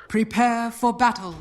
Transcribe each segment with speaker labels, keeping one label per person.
Speaker 1: Prepare for battle.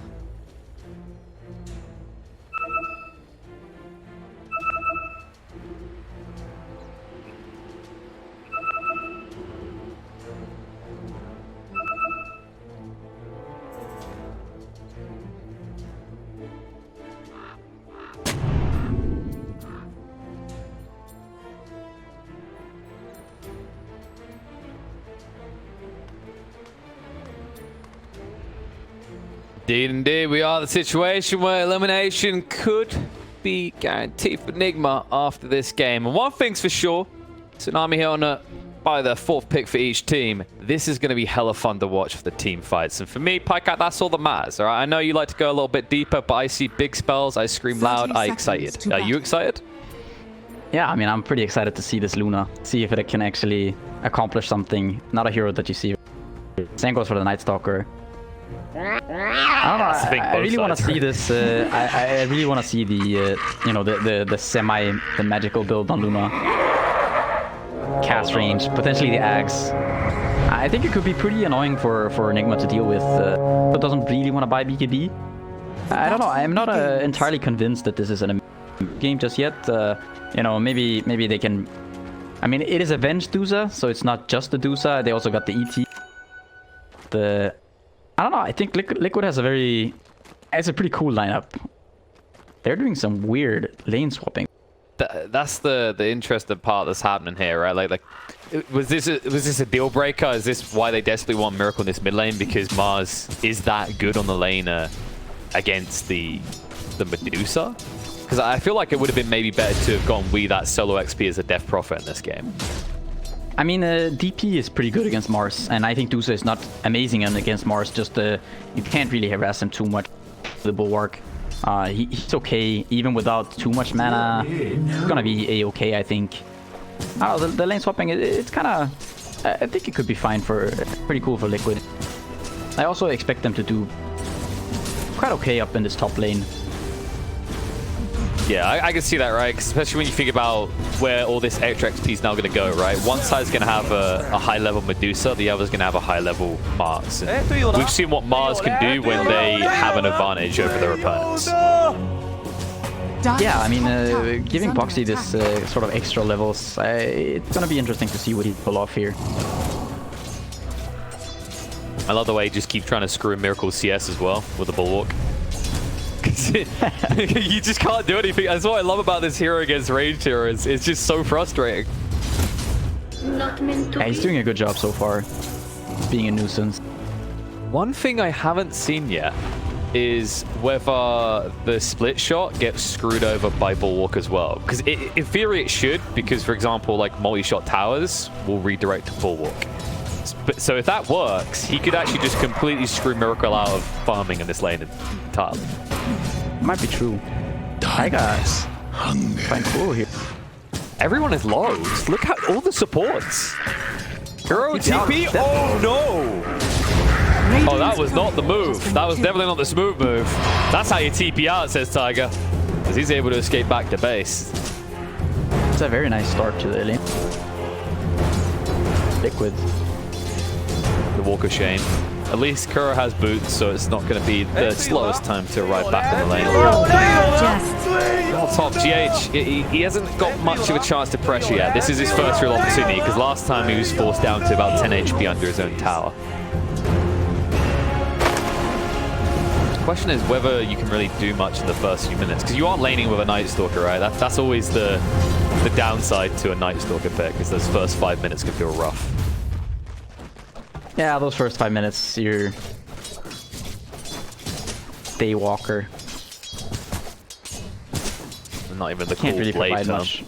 Speaker 2: Indeed, we are the situation where elimination could be guaranteed for Nigma after this game. And one thing's for sure, Tsunami here on by the 4th pick for each team. This is going to be hella fun to watch for the team fights. And for me, Pycat, that's all that matters. All right, I know you like to go a little bit deeper, but I see big spells, I scream loud, I excited. Are you excited?
Speaker 3: Yeah, I mean, I'm pretty excited to see this Luna. See if it can actually accomplish something. Not a hero that you see. Same goes for the Night Stalker. I don't know. I really want to see this. I really want to see the you know, the magical build on Luna. Cast range, potentially the Axe. I think it could be pretty annoying for Nigma to deal with. But doesn't really want to buy BKB. I don't know. I'm not entirely convinced that this is an game just yet. You know, maybe they can. I mean, it is a Venge Dusa, so it's not just the Dusa. They also got the ET. I don't know. I think Liquid has it's a pretty cool lineup. They're doing some weird lane swapping.
Speaker 2: That's the interesting part that's happening here, right? Like was this a deal breaker? Is this why they desperately want Miracle in this mid lane? Because Mars is that good on the lane against the Medusa? Because I feel like it would have been maybe better to have gone that solo XP as a Death Prophet in this game.
Speaker 3: I mean, DP is pretty good against Mars, and I think Dusa is not amazing against Mars. Just you can't really harass him too much. The Bulwark, he's okay even without too much mana. It's gonna be a-okay, I think. I don't know, the lane swapping, it's kind of. I think it could be fine for pretty cool for Liquid. I also expect them to do quite okay up in this top lane.
Speaker 2: Yeah, I can see that, right? Especially when you think about where all this extra XP is now going to go, right? One side's going to have a high-level Medusa, the other's going to have a high-level Mars. And we've seen what Mars can do when they have an advantage over their opponents.
Speaker 3: Yeah, I mean, giving Boxy this sort of extra levels, it's going to be interesting to see what he pull off here.
Speaker 2: I love the way he just keeps trying to screw Miracle CS as well with the Bulwark. You just can't do anything. That's what I love about this hero against ranged heroes. It's just so frustrating.
Speaker 3: Yeah, he's doing a good job so far, being a nuisance.
Speaker 2: One thing I haven't seen yet is whether the split shot gets screwed over by Bulwark as well. Because in theory it should, because for example, like multi-shot towers will redirect to Bulwark. So if that works, he could actually just completely screw Miracle out of farming in this lane entirely.
Speaker 3: Might be true. I got fine cool here.
Speaker 2: Everyone is low. Look at all the supports. Hero TP. Oh no! Oh, that was not the move. That was definitely not the smooth move. That's how you TP out, says Tiger, because he's able to escape back to base.
Speaker 3: It's a very nice start to the lane. Liquid.
Speaker 2: The walk of shame. At least Kuro has boots, so it's not going to be the slowest time to arrive back in the lane. Top GH, he hasn't got much of a chance to pressure yet. This is his first real opportunity, because last time he was forced down to about 10 HP under his own tower. The question is whether you can really do much in the first few minutes, because you are laning with a Night Stalker, right? That's always the downside to a Night Stalker pick, is those first 5 minutes can feel rough.
Speaker 3: Yeah, those first 5 minutes, you're Daywalker.
Speaker 2: Not even the
Speaker 3: Can't
Speaker 2: cool
Speaker 3: really
Speaker 2: blade
Speaker 3: provide
Speaker 2: term.
Speaker 3: much.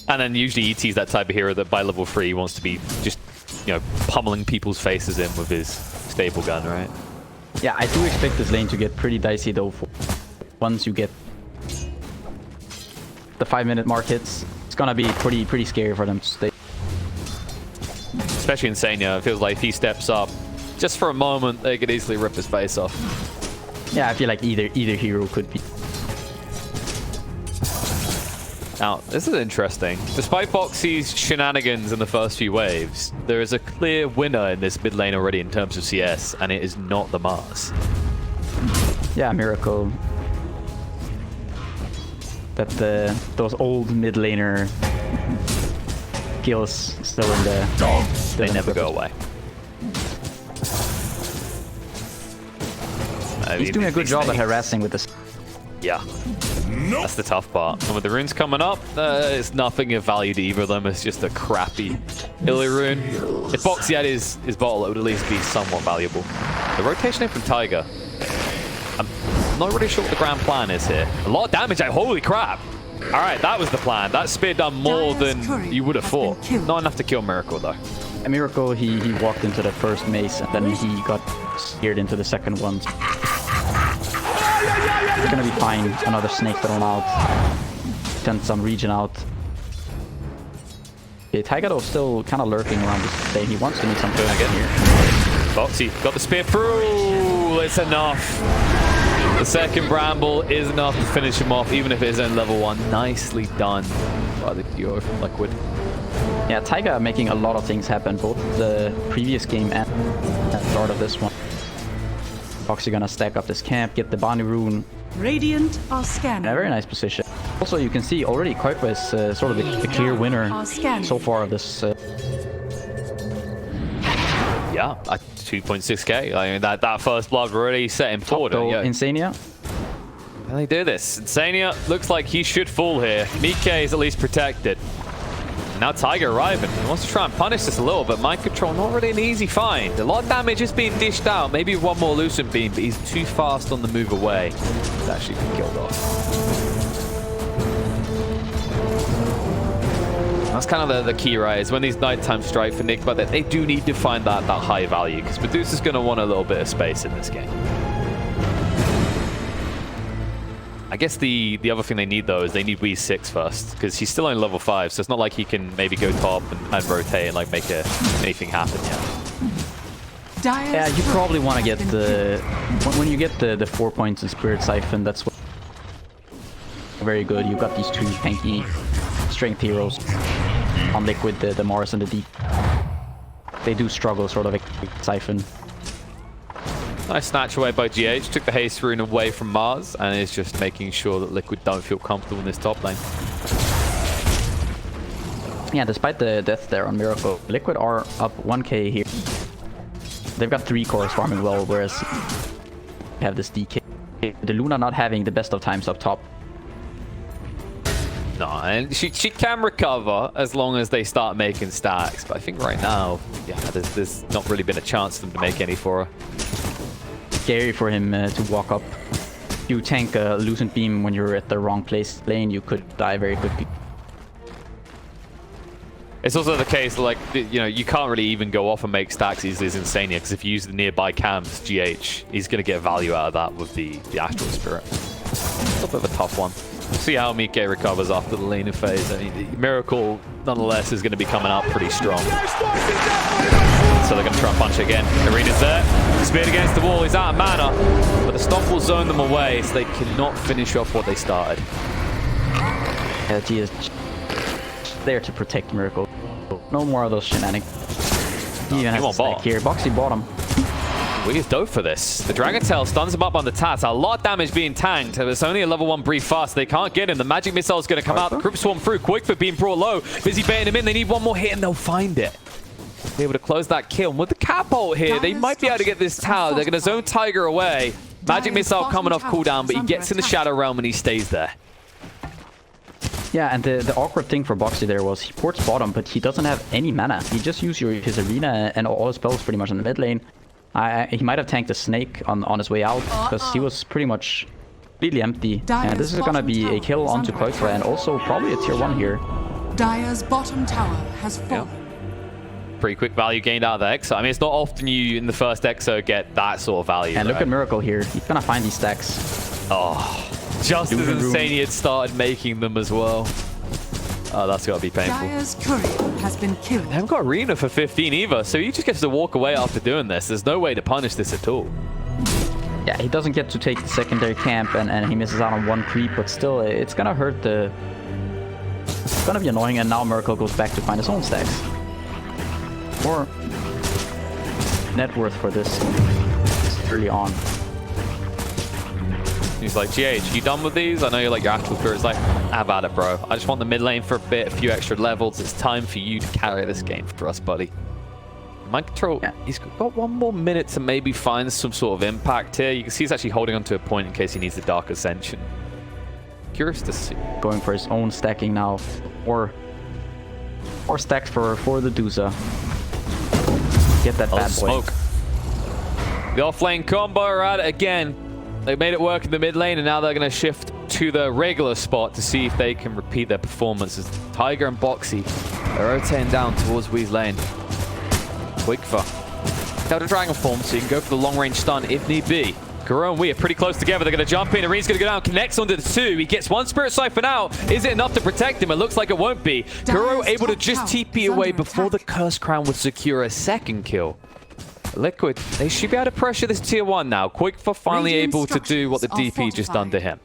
Speaker 2: And then usually ET's that type of hero that by level 3 he wants to be just, you know, pummeling people's faces in with his stable gun, right?
Speaker 3: Yeah, I do expect this lane to get pretty dicey though. Once you get the 5 minute mark hits, it's gonna be pretty scary for them to stay.
Speaker 2: Especially in Senya, it feels like if he steps up, just for a moment, they could easily rip his face off.
Speaker 3: Yeah, I feel like either hero could be.
Speaker 2: Now, this is interesting. Despite Boxy's shenanigans in the first few waves, there is a clear winner in this mid lane already in terms of CS, and it is not the Mars.
Speaker 3: Yeah, Miracle. That those old mid laner skills still in the...
Speaker 2: They never go away.
Speaker 3: He's doing a good job at harassing with this.
Speaker 2: Yeah. That's the tough part. And with the runes coming up, it's nothing of value to either of them. It's just a crappy Illy rune. If Boxy had his bottle, it would at least be somewhat valuable. The rotation in from Tiger. I'm not really sure what the grand plan is here. A lot of damage. Holy crap. All right, that was the plan. That spear done more than you would have thought. Not enough to kill Miracle, though.
Speaker 3: A Miracle, he walked into the first mace, and then he got steered into the second one. He's gonna be fine. Another snake thrown out. Send some region out. Okay, Tiger though still kind of lurking around this lane. He wants to need some turn again here.
Speaker 2: Boxy got the spear through. It's enough. The second bramble is enough to finish him off, even if it is on level 1. Nicely done by the duo from Liquid.
Speaker 3: Yeah, Tiger making a lot of things happen, both the previous game and the start of this one. Boxy gonna stack up this camp, get the Barney rune.
Speaker 1: Radiant are scanning.
Speaker 3: A very nice position. Also, you can see already Koipa is sort of the clear winner so far of this.
Speaker 2: Yeah, at 2.6k. I mean, that first blood really set him forward.
Speaker 3: Insania.
Speaker 2: How they do this? Insania looks like he should fall here. Mike is at least protected. Now Tiger arriving. He wants to try and punish this a little, but mind control not really an easy find. A lot of damage is being dished out. Maybe one more Lucent Beam, but he's too fast on the move away. He's actually been killed off. That's kind of the key, right? Is when these nighttime strike for Nigma, that they do need to find that high value, because Medusa's going to want a little bit of space in this game. I guess the other thing they need, though, is they need Wii 6 first, because he's still only level 5, so it's not like he can maybe go top and rotate and like make anything happen yet.
Speaker 3: Yeah, you probably want to get the... When you get the 4 points in Spirit Siphon, that's what... Very good. You've got these two tanky strength heroes on Liquid, the Mars and the Deep. They do struggle sort of a Siphon.
Speaker 2: Nice snatch away by GH. Took the haste rune away from Mars and is just making sure that Liquid don't feel comfortable in this top lane.
Speaker 3: Yeah, despite the death there on Miracle, Liquid are up 1k here. They've got 3 cores farming well, whereas they have this DK. The Luna not having the best of times up top.
Speaker 2: No, and she can recover as long as they start making stacks. But I think right now, yeah, there's not really been a chance for them to make any for her.
Speaker 3: Scary for him to walk up. You tank a Lucent Beam when you're at the wrong place lane, you could die very quickly.
Speaker 2: It's also the case, like, you know, you can't really even go off and make stacks easily as Insania, because if you use the nearby camps, GH, he's going to get value out of that with the Astral Spirit. It's a bit of a tough one. We'll see how Mike recovers after the laning phase. I mean, Miracle, nonetheless, is going to be coming out pretty strong. So they're going to try and punch again. Arena's there. Speared against the wall. He's out of mana. But the Stomp will zone them away, so they cannot finish off what they started.
Speaker 3: He is there to protect Miracle. No more of those shenanigans. He even has a stack here. Boxy bottom.
Speaker 2: We is dope for this. The Dragon Tail stuns him up on the Tats. A lot of damage being tanked. It's only a level 1 brief fast. They can't get him. The Magic Missile is going to come out. The Crypt Swarm through. Quick for being brought low. Busy baiting him in. They need one more hit and they'll find it. Be able to close that kill. And with the Catapult here, they might be able to get this tower. They're going to zone Tiger away. Magic Missile coming off cooldown, but he gets in the Shadow Realm and he stays there.
Speaker 3: Yeah, and the awkward thing for Boxy there was he ports bottom, but he doesn't have any mana. He just used his arena and all his spells pretty much in the mid lane. He might have tanked a snake on his way out, because he was pretty much completely empty. And this is going to be a kill onto Koitra, and also probably a tier 1 here.
Speaker 1: Dire's bottom tower has fallen.
Speaker 2: Yeah. Pretty quick value gained out of the Exo. I mean, it's not often you, in the first Exo, get that sort of value.
Speaker 3: And look at Miracle here. He's going to find these stacks.
Speaker 2: Oh, just as Insania had started making them as well. Oh, that's got to be painful.
Speaker 1: Dire's courier has been killed.
Speaker 2: They haven't got Arena for 15 either, so he just gets to walk away after doing this. There's no way to punish this at all.
Speaker 3: Yeah, he doesn't get to take the secondary camp, and he misses out on 1 creep, but still, it's gonna hurt the It's gonna be annoying, and now Miracle goes back to find his own stacks. More net worth for this early on.
Speaker 2: He's like, GH, you done with these? I know you're like your actual spirit. It's like, have at it, bro. I just want the mid lane for a bit, a few extra levels. It's time for you to carry this game for us, buddy. Mind control, yeah. He's got 1 more minute to maybe find some sort of impact here. You can see he's actually holding on to a point in case he needs the Dark Ascension. Curious to see. Going
Speaker 3: for his own stacking now. Or stacks for the Medusa. Get that bad
Speaker 2: smoke. The off-lane combo are at it again. They made it work in the mid lane, and now they're going to shift to the regular spot to see if they can repeat their performances. Tiger and Boxy are rotating down towards Wee's lane. Quickfa. Got a dragon form, so you can go for the long-range stun if need be. Kuro and Wee are pretty close together. They're going to jump in. Arene's going to go down, connects onto the 2. He gets 1 Spirit Siphon out. Is it enough to protect him? It looks like it won't be. Kuro able to just TP away before the Curse Crown would secure a 2nd kill. Liquid, they should be able to pressure this tier 1 now. Quickfa finally able to do what the DP just done to him.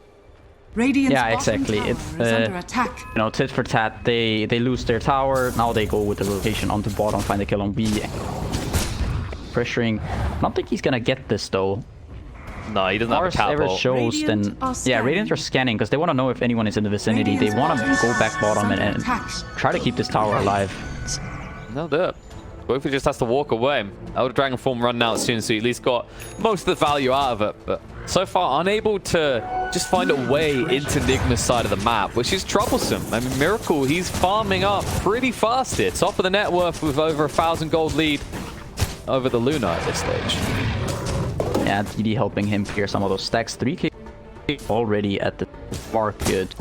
Speaker 3: Yeah, exactly. It's you know, tit for tat. They lose their tower. Now they go with the rotation onto bottom, find the kill on B. Pressuring. I don't think he's gonna get this though.
Speaker 2: No, he doesn't have a cap
Speaker 3: ever shows, then yeah, Radiant are scanning because they want to know if anyone is in the vicinity. They want to go back bottom and try to keep this tower alive.
Speaker 2: No, do it. Quickly just has to walk away. Elder Dragon form running out soon, so he at least got most of the value out of it. But so far, unable to just find a way into Nigma's side of the map, which is troublesome. I mean, Miracle, he's farming up pretty fast here. Top of the net worth with over 1,000 gold lead over the Luna at this stage.
Speaker 3: Yeah, DD helping him clear some of those stacks. 3k already at the mark, good.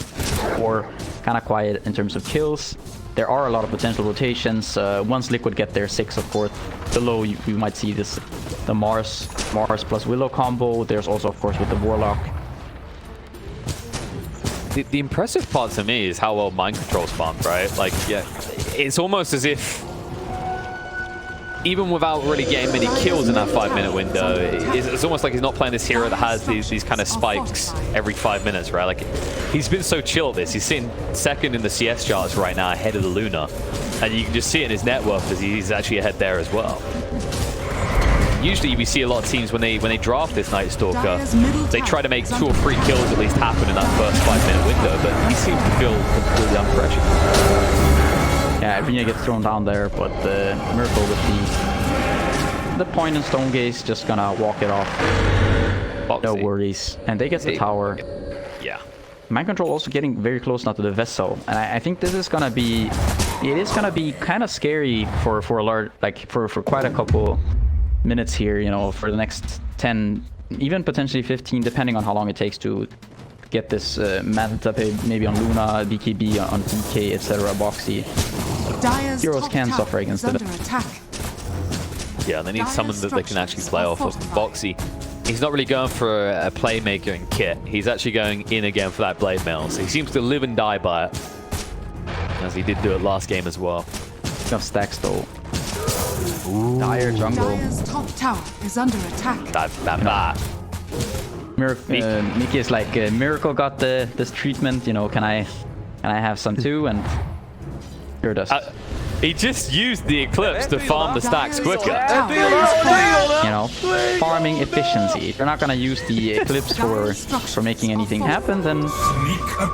Speaker 3: Or kind of quiet in terms of kills. There are a lot of potential rotations. Once Liquid get their 6, of course, below you might see this, the Mars plus Willow combo. There's also, of course, with the Warlock.
Speaker 2: The impressive part to me is how well mind control's farmed, right? Like, yeah, it's almost as if even without really getting many kills in that 5-minute window, it's almost like he's not playing this hero that has these kind of spikes every 5 minutes, right? Like, he's been so chill at this. He's sitting 2nd in the CS charts right now, ahead of the Luna. And you can just see it in his net worth as he's actually ahead there as well. Usually we see a lot of teams when they draft this Night Stalker, they try to make 2 or 3 kills at least happen in that first 5-minute window, but he seems to feel completely unpressured. Yeah, Arena gets thrown down there, but Miracle with the point and Stone Gaze just gonna walk it off. Boxy. No worries. And they get the tower. Yeah.
Speaker 3: Mind control also getting very close now to the vessel. And I think this is gonna be... It is gonna be kind of scary for a large... Like, for quite a couple minutes here, you know, for the next 10, even potentially 15, depending on how long it takes to get this Manta maybe on Luna, BKB on DK, etc. Boxy. Heroes can suffer against it.
Speaker 2: Yeah, they need someone that they can actually play off of. Boxy, he's not really going for a playmaker in kit. He's actually going in again for that blade mail. So he seems to live and die by it, as he did do it last game as well.
Speaker 3: Enough stacks though. Ooh. Dire jungle.
Speaker 1: Dire's top tower is under attack.
Speaker 2: That.
Speaker 3: Mickey is like, Miracle got this treatment, you know, can I have some too? And sure does.
Speaker 2: He just used the Eclipse to farm the stacks quicker.
Speaker 3: You know, farming efficiency. If you're not gonna use the Eclipse for making anything happen, then you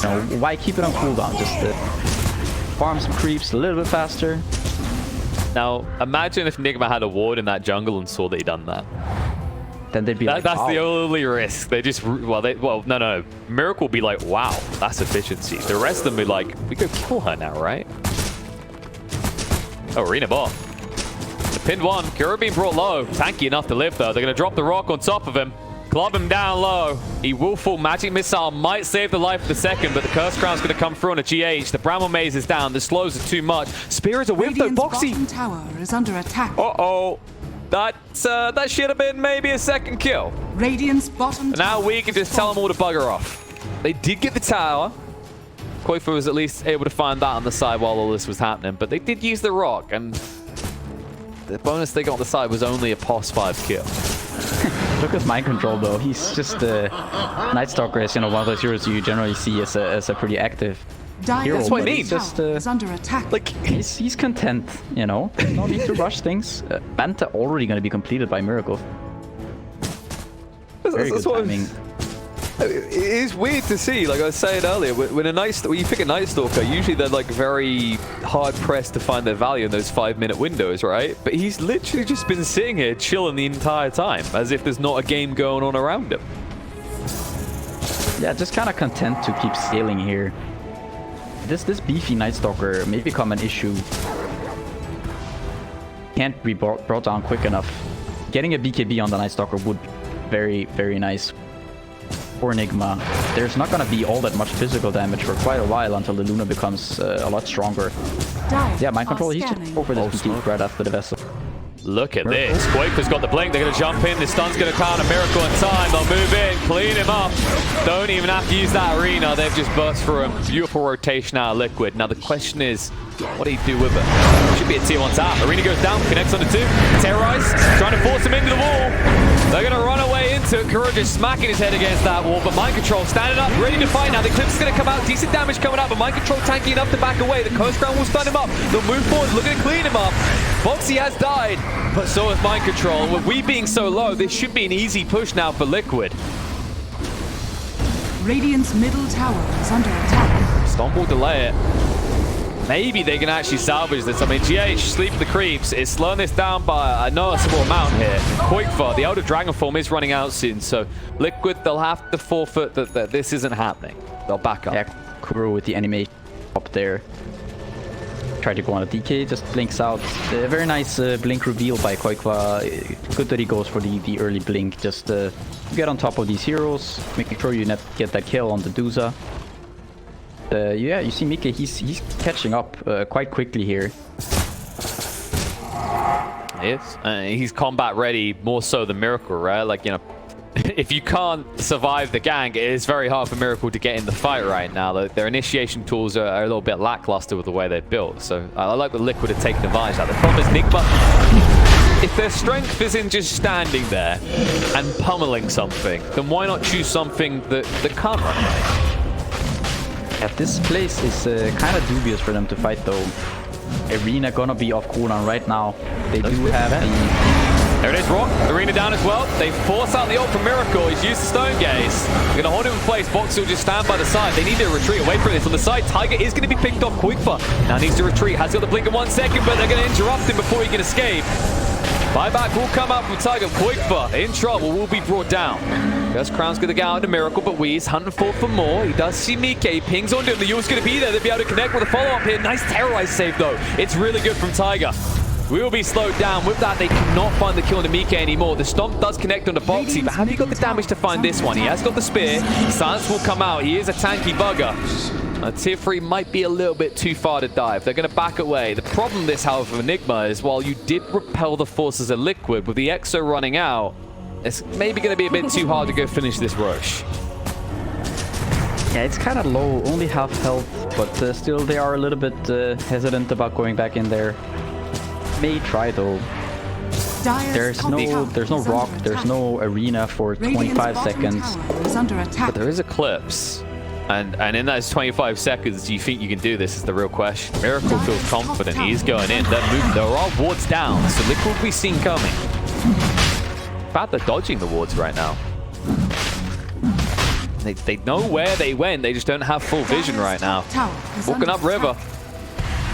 Speaker 3: know, why keep it on cooldown? Just farm some creeps a little bit faster.
Speaker 2: Now, imagine if Nigma had a ward in that jungle and saw that he'd done that.
Speaker 3: Then they'd be like,
Speaker 2: that's
Speaker 3: wow.
Speaker 2: the only risk. They just, no. Miracle will be like, wow, that's efficiency. The rest of them be like, we go kill her now, right? Oh, Arena bot. The pinned one. Kuro being brought low. Tanky enough to live, though. They're going to drop the rock on top of him. Club him down low. He will fall. Magic Missile might save the life of the second, but the Curse Crown's going to come through on a GH. The Bramble Maze is down. The slows are too much. Spear is a whip, though. Boxy.
Speaker 1: Tower is under attack.
Speaker 2: Uh-oh. That should have been maybe a 2nd kill.
Speaker 1: Radiant's bottom
Speaker 2: tower. Now we can just tell them all to bugger off. They did get the tower. Koifu was at least able to find that on the side while all this was happening, but they did use the rock, and the bonus they got on the side was only a POS 5 kill.
Speaker 3: Look at mind control though. He's just Night Stalker is, you know, one of those heroes you generally see as a pretty active
Speaker 1: Dire's
Speaker 3: That's
Speaker 2: what I
Speaker 1: middle
Speaker 2: mean.
Speaker 1: tower
Speaker 3: Just,
Speaker 1: is under attack.
Speaker 2: Like,
Speaker 3: he's content, you know. No need to rush things. Manta already going to be completed by Miracle. Very good timing.
Speaker 2: it is weird to see, like I was saying earlier, when you pick a Night Stalker, usually they're like very hard pressed to find their value in those 5-minute windows, right? But he's literally just been sitting here chilling the entire time, as if there's not a game going on around him.
Speaker 3: Yeah, just kind of content to keep scaling here. This beefy Night Stalker may become an issue. Can't be brought down quick enough. Getting a BKB on the Night Stalker would be very, very nice for Nigma. There's not going to be all that much physical damage for quite a while until the Luna becomes a lot stronger. Yeah, mind control. He's just over this BKB right after the vessel.
Speaker 2: Look at this. Quaker's got the blink. They're going to jump in. The stun's going to count a Miracle in time. They'll move in, clean him up. Don't even have to use that arena. They've just burst through him. Beautiful rotation out of Liquid. Now the question is, what do you do with it? Should be a tier 1 tap. Arena goes down, connects on the 2. Terrorize, trying to force him into the wall. They're going to run away into it. Kuro just smacking his head against that wall, but Mind Control standing up, ready to fight now. The Eclipse is going to come out. Decent damage coming out, but Mind Control tanky enough to back away. The Coast Ground will stun him up. They'll move forward, looking to clean him up. Boxy has died, but so has Mind Control. With we being so low, this should be an easy push now for Liquid.
Speaker 1: Radiant's middle tower is under attack.
Speaker 2: Stomp will delay it. Maybe they can actually salvage this. I mean, GH, Sleep of the Creeps, is slowing this down by a noticeable amount here. Quakefa, the Elder Dragon form is running out soon, so Liquid, they'll have to forfeit that this isn't happening. They'll back up.
Speaker 3: Yeah, Kuro with the animation up there. Try to go on a DK, just blinks out. A very nice blink reveal by Quakefa. Good that he goes for the early blink. Just get on top of these heroes, making sure you get that kill on the Medusa. Yeah, you see Mike, he's catching up quite quickly here.
Speaker 2: Yes, he's combat ready more so than Miracle, right? Like, you know, if you can't survive the gank, it is very hard for Miracle to get in the fight right now. Their initiation tools are a little bit lackluster with the way they're built. So I like the Liquid are taking advantage of that. The problem is Nigma, if their strength is in just standing there and pummeling something, then why not choose something that can't run away?
Speaker 3: Yeah, this place is kind of dubious for them to fight though. Arena gonna be off cooldown right now. They do have the...
Speaker 2: There it is, Rock. Arena down as well. They force out the ult from Miracle. He's used the Stone Gaze. They're going to hold him in place. Box will just stand by the side. They need to retreat away from this. On the side, Tiger is going to be picked off. Quakefa now needs to retreat. Has got the blink in 1 second, but they're going to interrupt him before he can escape. Buyback will come out from Tiger. Quakefa in trouble, will be brought down. First Crown's going to get out into Miracle, but Wee's hunting for more. He does see Mike. Pings onto him. The Yule's going to be there. They'll be able to connect with a follow-up here. Nice Terrorize save, though. It's really good from Tiger. We will be slowed down. With that, they cannot find the kill on the Mike anymore. The Stomp does connect on the Boxy, but have you got the damage to find this one? He has got the Spear. Silence will come out. He is a tanky bugger. Tier 3 might be a little bit too far to dive. They're going to back away. The problem this, however, for Nigma is while you did repel the forces of Liquid, with the Exo running out, it's maybe going to be a bit too hard to go finish this rush.
Speaker 3: Yeah, it's kind of low, only half health, but still they are a little bit hesitant about going back in there. May try though. There's no rock, there's no arena for 25 seconds.
Speaker 2: But there is Eclipse. And in those 25 seconds, do you think you can do this is the real question. Miracle feels confident. He's going in. They're moving. There are wards down, so Liquid will be seen coming. In fact, they're dodging the wards right now. They know where they went. They just don't have full vision right now. Walking up river.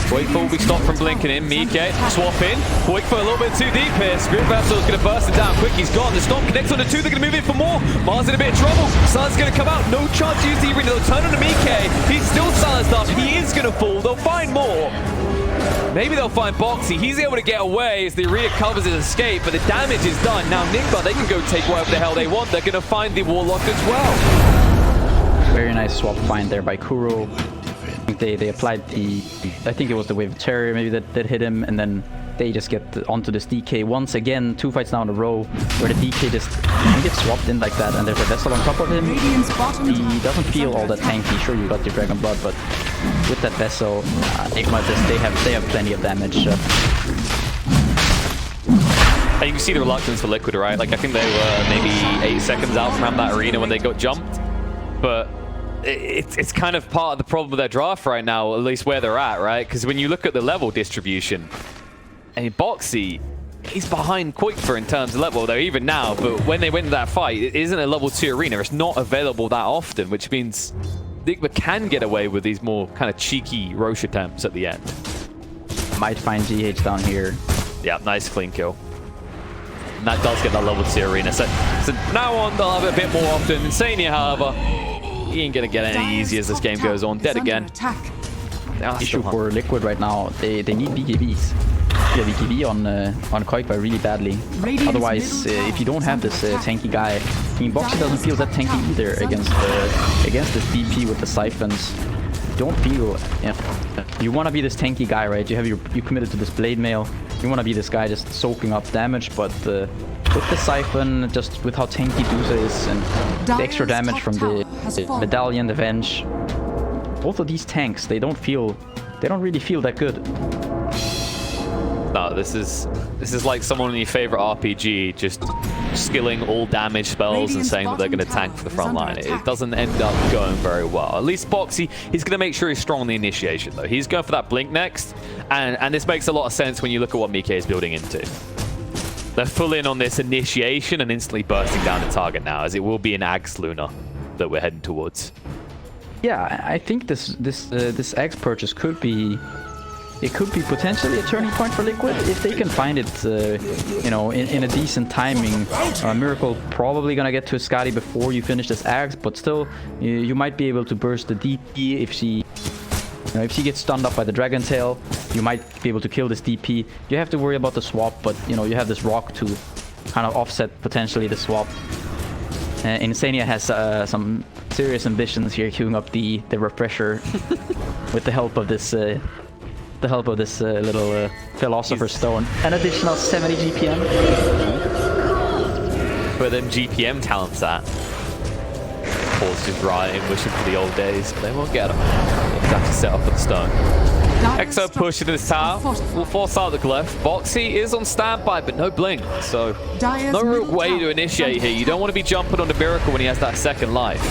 Speaker 2: Quakefa will be stopped from blinking in. Mike, swap in. Quakefa a little bit too deep here. Spirit Vessel's going to burst it down quick. He's gone. The Stomp connects on the 2. They're going to move in for more. Mars in a bit of trouble. Sun's going to come out. No chance to use the arena. They'll turn on to Mike. He's still silenced up. He is going to fall. They'll find more. Maybe they'll find Boxy. He's able to get away as the arena covers his escape, but the damage is done. Now Nigma, they can go take whatever the hell they want. They're going to find the Warlock as well.
Speaker 3: Very nice swap find there by Kuro. They applied the, I think it was the Wave of Terror maybe that hit him, and then they just get onto this DK once again. 2 fights now in a row where the DK just gets swapped in like that, and there's a Vessel on top of him. He doesn't feel all that tanky. Sure, you got your Dragon Blood, but with that Vessel, Nigma they have plenty of damage.
Speaker 2: And you can see the reluctance for Liquid, right? Like I think they were maybe 8 seconds out from that arena when they got jumped, but it's kind of part of the problem with their draft right now, at least where they're at, right? Because when you look at the level distribution, I mean, Boxy, he's behind Quikfer in terms of level, though, even now. But when they went into that fight, it isn't a level 2 arena. It's not available that often, which means Nigma can get away with these more kind of cheeky Roche attempts at the end.
Speaker 3: Might find GH down here.
Speaker 2: Yeah, nice clean kill. And that does get that level 2 arena. So now on, they'll have it a bit more often. Insania, however, he ain't going to get any easier as this game goes on. Dead again.
Speaker 3: Issue for Liquid right now, they need BKBs. Yeah, BKB on Koikba really badly. Otherwise, if you don't have this tanky guy, I mean, Boxy doesn't feel that tanky either against this DP with the siphons. Don't feel, you want to be this tanky guy, right? You committed to this blade mail. You want to be this guy just soaking up damage, but with the siphon, just with how tanky Medusa is and the extra damage from the medallion, the venge, both of these tanks, they don't really feel that good.
Speaker 2: No, this is like someone in your favorite RPG just skilling all damage spells and saying that they're going to tank for the front line. It doesn't end up going very well. At least Boxy, he's going to make sure he's strong on the initiation, though. He's going for that blink next, and this makes a lot of sense when you look at what Mike is building into. They're full in on this initiation and instantly bursting down the target now, as it will be an Axe Luna that we're heading towards.
Speaker 3: Yeah, I think this Axe purchase could be potentially a turning point for Liquid if they can find it, you know, in a decent timing. Miracle probably gonna get to a Skadi before you finish this Axe, but still, you might be able to burst the DP if she gets stunned up by the Dragon Tail. You might be able to kill this DP. You have to worry about the swap, but you know you have this rock to kind of offset potentially the swap. Insania has some serious ambitions here, queuing up the refresher with the help of this. Little Philosopher's Stone. An additional 70 GPM.
Speaker 2: Where them GPM talents at? Paul's just riding, wishing for the old days, but they won't get them. He's actually set up for the stone. Exo pushing to the tower. Will force out the glyph. Boxy is on standby, but no blink, so no real way to initiate here. You don't want to be jumping on the Miracle when he has that second life.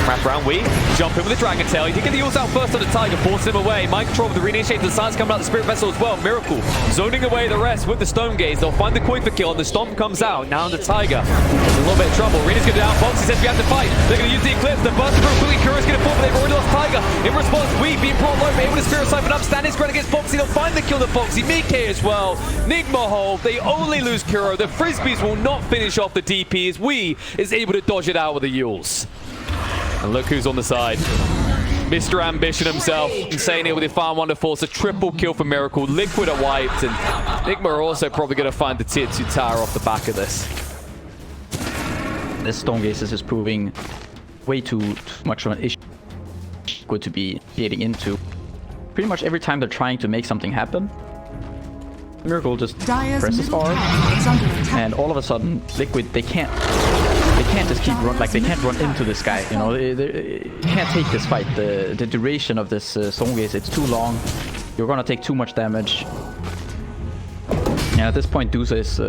Speaker 2: Wrap around weak, jump in with the Dragon Tail. You can get the ult out first on the Tiger, force him away. Mind control with the reinitiate, the signs coming out the Spirit Vessel as well. Miracle zoning away the rest with the Stone Gaze. They'll find the Quikfer kill, and the Stomp comes out. Now the Tiger is a little bit of trouble. Rena's going to down Boxy, says we have to fight. They're going to use the Eclipse. The burst through quickly. Kuro's going to fall, but they've already lost Tiger. In response, Weak being brought low, able to Spirit Siphon up. Standing ground against Boxy. They'll find the kill to Boxy. Mike as well. Nigma hold. They only lose Kuro. The Frisbees will not finish off the DP as Wee is able to dodge it out with the Yules. And look who's on the side. Mr. Ambition himself. Insania with the Fire Wonder Force. A triple kill for Miracle. Liquid are wiped. And Nigma are also probably going to find the tier 2 tower off the back of this.
Speaker 3: This Stone Gaze is just proving way too much of an issue. Good to be getting into. Pretty much every time they're trying to make something happen, Miracle just presses R. And all of a sudden, Liquid, they can't just keep run, like they can't run into this guy, you know, they can't take this fight. The duration of this Stone Gaze, it's too long. You're gonna take too much damage. And at this point, Medusa is,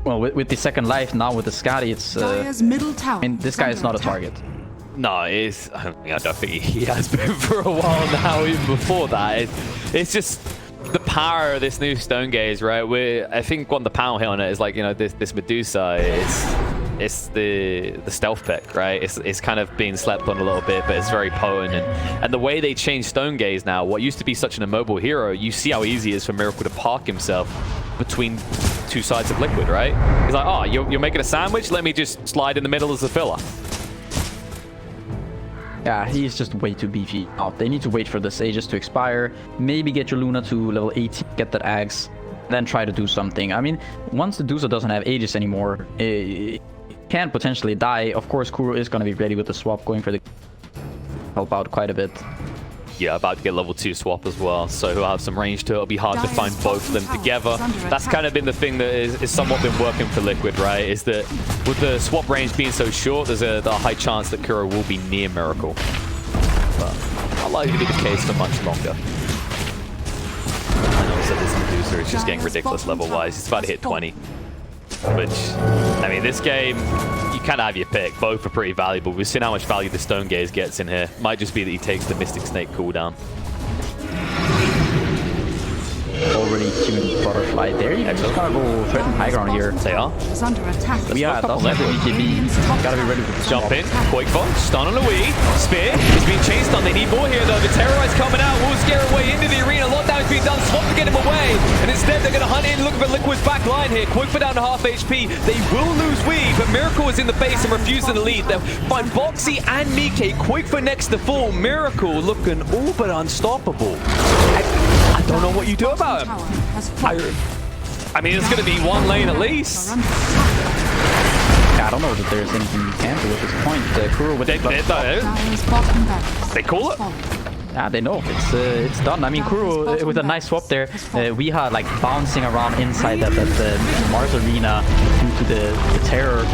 Speaker 3: well, with the second life now with the Skadi, it's, I mean, this guy is not a target.
Speaker 2: No, I don't think he has been for a while now, even before that. It's just the power of this new Stone Gaze, right? I think one of the panel here on it is like, you know, this Medusa it's the stealth pick, right? It's kind of being slept on a little bit, but it's very potent. And the way they changed Stone Gaze now, what used to be such an immobile hero, you see how easy it is for Miracle to park himself between two sides of Liquid, right? He's like, oh, you're making a sandwich? Let me just slide in the middle as a filler.
Speaker 3: Yeah, he's just way too beefy. Oh, they need to wait for this Aegis to expire, maybe get your Luna to level 18, get that Axe, then try to do something. I mean, once the Medusa doesn't have Aegis anymore, it can potentially die. Of course, Kuro is going to be ready with the swap, going for the help out quite a bit.
Speaker 2: Yeah, about to get level 2 swap as well, so he'll have some range to it. It'll be hard to find both of them together. That's kind of been the thing that is somewhat been working for Liquid, right? Is that with the swap range being so short, there's a high chance that Kuro will be near Miracle. But not likely to be the case for much longer. And also this Medusa is just getting ridiculous level-wise. He's about to hit 20. Which, I mean, this game, you kind of have your pick. Both are pretty valuable. We've seen how much value the Stone Gaze gets in here. Might just be that he takes the Mystic Snake cooldown.
Speaker 3: Already tuned Butterfly there. You just gotta go threaten high ground here.
Speaker 2: They are.
Speaker 1: Is under attack.
Speaker 3: We are doesn't have the BKB. Gotta be ready to
Speaker 2: Jump in. Quake Bomb. Stun on Louis. Spear is being chased on. They need more here though. The Terrorize coming out. Will scare away into the arena. A lot of damage being done. Swap to get him away. And instead they're gonna hunt in looking for Liquid's back line here. Quickfoot down to half HP. They will lose Weave, but Miracle is in the base and refusing to lead. They'll find Boxy and Mike. Quickfoot next to full. Miracle looking all but unstoppable. I don't know what you do about him. I mean, it's going to be one lane at least.
Speaker 3: Yeah, I don't know that there's anything you can do at this point. Kuro with
Speaker 2: they call it.
Speaker 3: Yeah, they know. It's done. I mean, Kuro with a nice swap there. We had like bouncing around inside that Mars arena due to the terror.